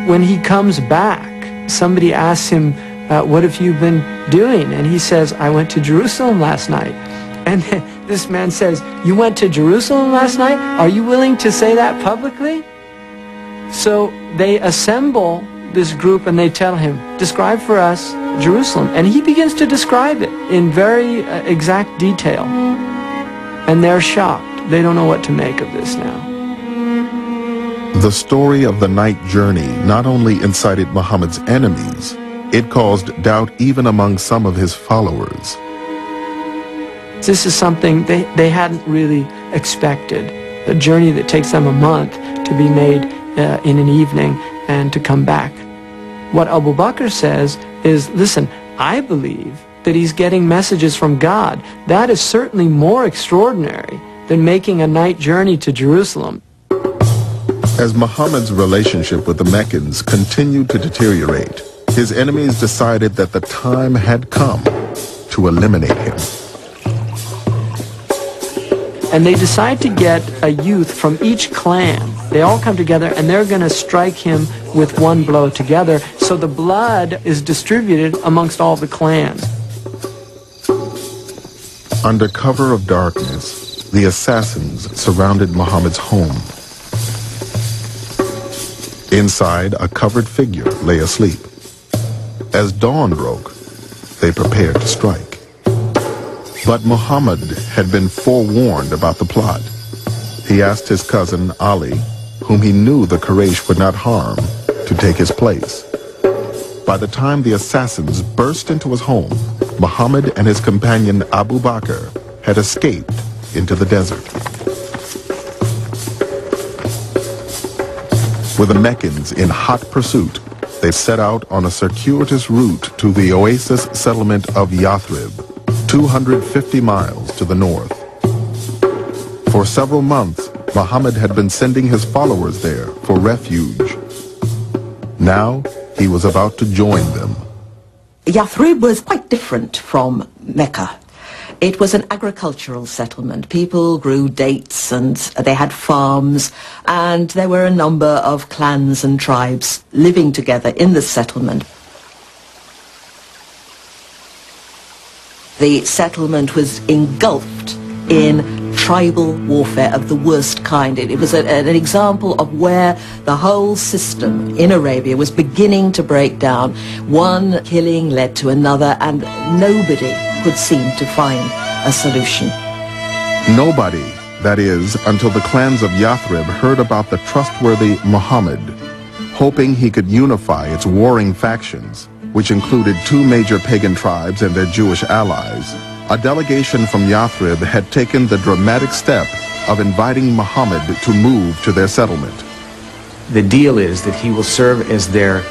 when he comes back, somebody asks him, what have you been doing? And he says, I went to Jerusalem last night. And this man says, you went to Jerusalem last night? Are you willing to say that publicly? So they assemble this group and they tell him, describe for us Jerusalem. And he begins to describe it in very exact detail. And they're shocked. They don't know what to make of this now. The story of the night journey not only incited Muhammad's enemies, it caused doubt even among some of his followers. This is something they hadn't really expected. A journey that takes them a month to be made in an evening and to come back. What Abu Bakr says is, listen, I believe that he's getting messages from God. That is certainly more extraordinary than making a night journey to Jerusalem. As Muhammad's relationship with the Meccans continued to deteriorate, his enemies decided that the time had come to eliminate him. And they decide to get a youth from each clan. They all come together and they're going to strike him with one blow together. So the blood is distributed amongst all the clans. Under cover of darkness, the assassins surrounded Muhammad's home. Inside, a covered figure lay asleep. As dawn broke, they prepared to strike. But Muhammad had been forewarned about the plot. He asked his cousin Ali, whom he knew the Quraysh would not harm, to take his place. By the time the assassins burst into his home, Muhammad and his companion Abu Bakr had escaped into the desert. With the Meccans in hot pursuit, they set out on a circuitous route to the oasis settlement of Yathrib, 250 miles to the north. For several months, Muhammad had been sending his followers there for refuge. Now, he was about to join them. Yathrib was quite different from Mecca. It was an agricultural settlement. People grew dates and they had farms, and there were a number of clans and tribes living together in the settlement. The settlement was engulfed in tribal warfare of the worst kind. It was an example of where the whole system in Arabia was beginning to break down. One killing led to another, and nobody could seem to find a solution. Nobody, that is, until the clans of Yathrib heard about the trustworthy Muhammad, hoping he could unify its warring factions, which included two major pagan tribes and their Jewish allies. A delegation from Yathrib had taken the dramatic step of inviting Muhammad to move to their settlement. The deal is that he will serve as their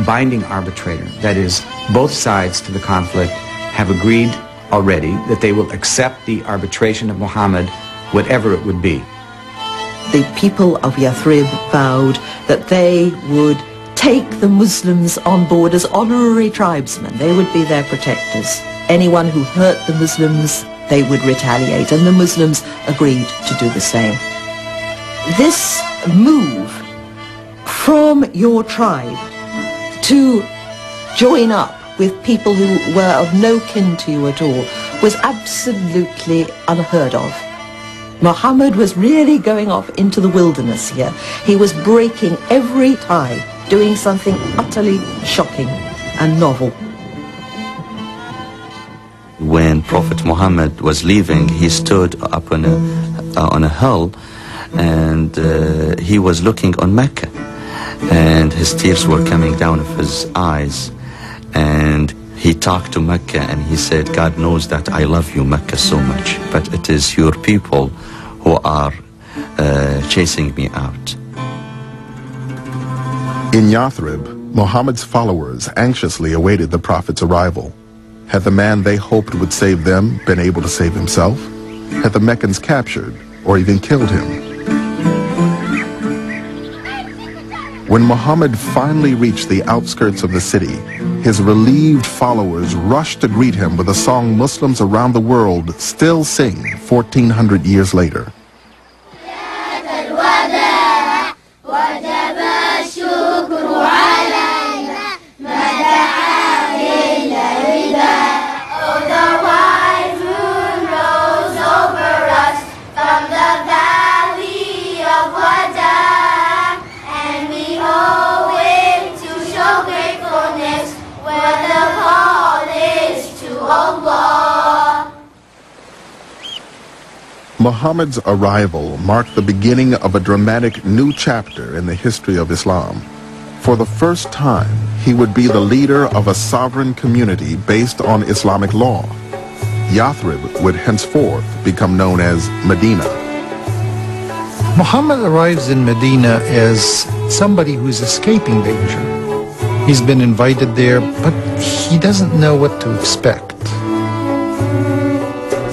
binding arbitrator. That is, both sides to the conflict have agreed already that they will accept the arbitration of Muhammad, whatever it would be. The people of Yathrib vowed that they would take the Muslims on board as honorary tribesmen. They would be their protectors. Anyone who hurt the Muslims, they would retaliate, and the Muslims agreed to do the same. This move from your tribe to join up with people who were of no kin to you at all was absolutely unheard of. Muhammad was really going off into the wilderness here. He was breaking every tie, doing something utterly shocking and novel. When Prophet Muhammad was leaving, he stood up on a hill, and he was looking on Mecca, and his tears were coming down of his eyes, and he talked to Mecca and he said, God knows that I love you, Mecca, so much, but it is your people who are chasing me out. In Yathrib, Muhammad's followers anxiously awaited the Prophet's arrival. Had the man they hoped would save them been able to save himself? Had the Meccans captured or even killed him? When Muhammad finally reached the outskirts of the city, his relieved followers rushed to greet him with a song Muslims around the world still sing 1,400 years later. وجب الشكر Muhammad's arrival marked the beginning of a dramatic new chapter in the history of Islam. For the first time, he would be the leader of a sovereign community based on Islamic law. Yathrib would henceforth become known as Medina. Muhammad arrives in Medina as somebody who's escaping danger. He's been invited there, but he doesn't know what to expect.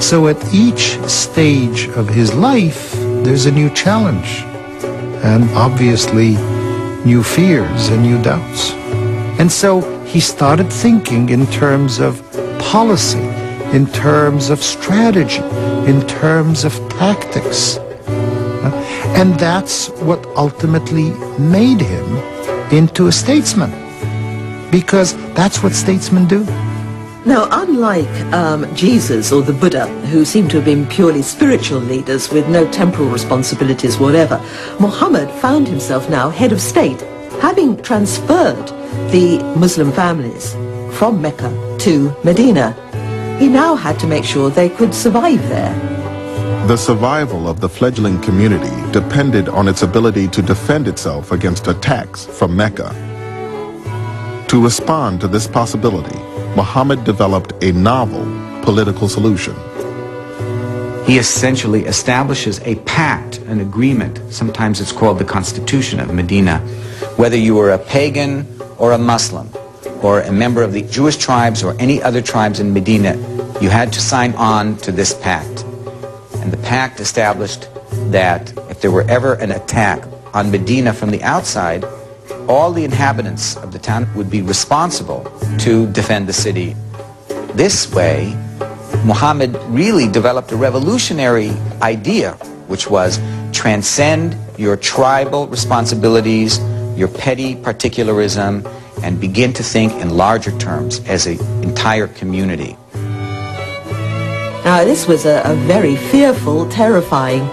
So at each stage of his life, there's a new challenge, and obviously new fears and new doubts. And so he started thinking in terms of policy, in terms of strategy, in terms of tactics. And that's what ultimately made him into a statesman, because that's what statesmen do. Now, unlike Jesus or the Buddha, who seem to have been purely spiritual leaders with no temporal responsibilities whatever, Muhammad found himself now head of state, having transferred the Muslim families from Mecca to Medina. He now had to make sure they could survive there. The survival of the fledgling community depended on its ability to defend itself against attacks from Mecca. To respond to this possibility, Muhammad developed a novel political solution. He essentially establishes a pact, an agreement. Sometimes it's called the Constitution of Medina. Whether you were a pagan or a Muslim, or a member of the Jewish tribes or any other tribes in Medina, you had to sign on to this pact. And the pact established that if there were ever an attack on Medina from the outside, all the inhabitants of the town would be responsible to defend the city. This way, Muhammad really developed a revolutionary idea, which was transcend your tribal responsibilities, your petty particularism, and begin to think in larger terms as an entire community. Now, this was a very fearful, terrifying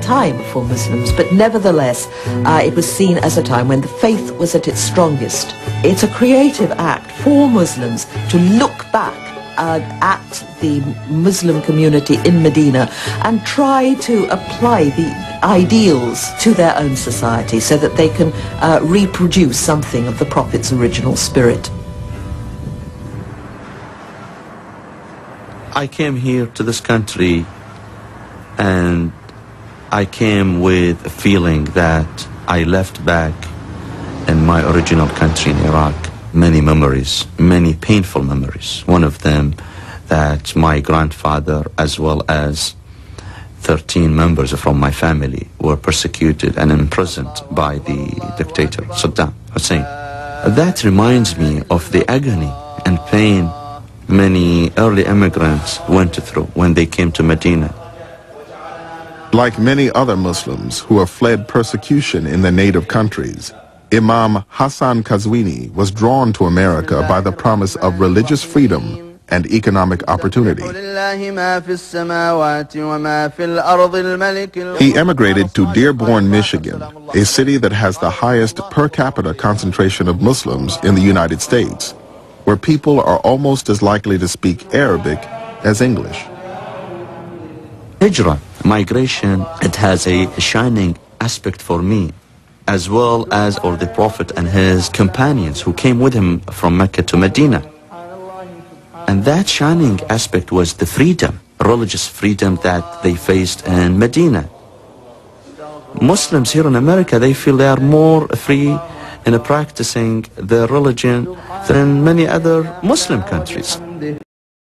time for Muslims, but nevertheless, it was seen as a time when the faith was at its strongest. It's a creative act for Muslims to look back at the Muslim community in Medina and try to apply the ideals to their own society so that they can reproduce something of the Prophet's original spirit. I came here to this country, and I came with a feeling that I left back in my original country in Iraq many memories, many painful memories. One of them that my grandfather, as well as 13 members from my family, were persecuted and imprisoned by the dictator Saddam Hussein. That reminds me of the agony and pain many early immigrants went through when they came to Medina. Like many other Muslims who have fled persecution in their native countries, Imam Hassan Qazwini was drawn to America by the promise of religious freedom and economic opportunity. He emigrated to Dearborn, Michigan, a city that has the highest per capita concentration of Muslims in the United States, where people are almost as likely to speak Arabic as English. Hijrah, migration, it has a shining aspect for me, as well as for the Prophet and his companions who came with him from Mecca to Medina. And that shining aspect was the freedom, religious freedom that they faced in Medina. Muslims here in America, they feel they are more free in practicing their religion than many other Muslim countries.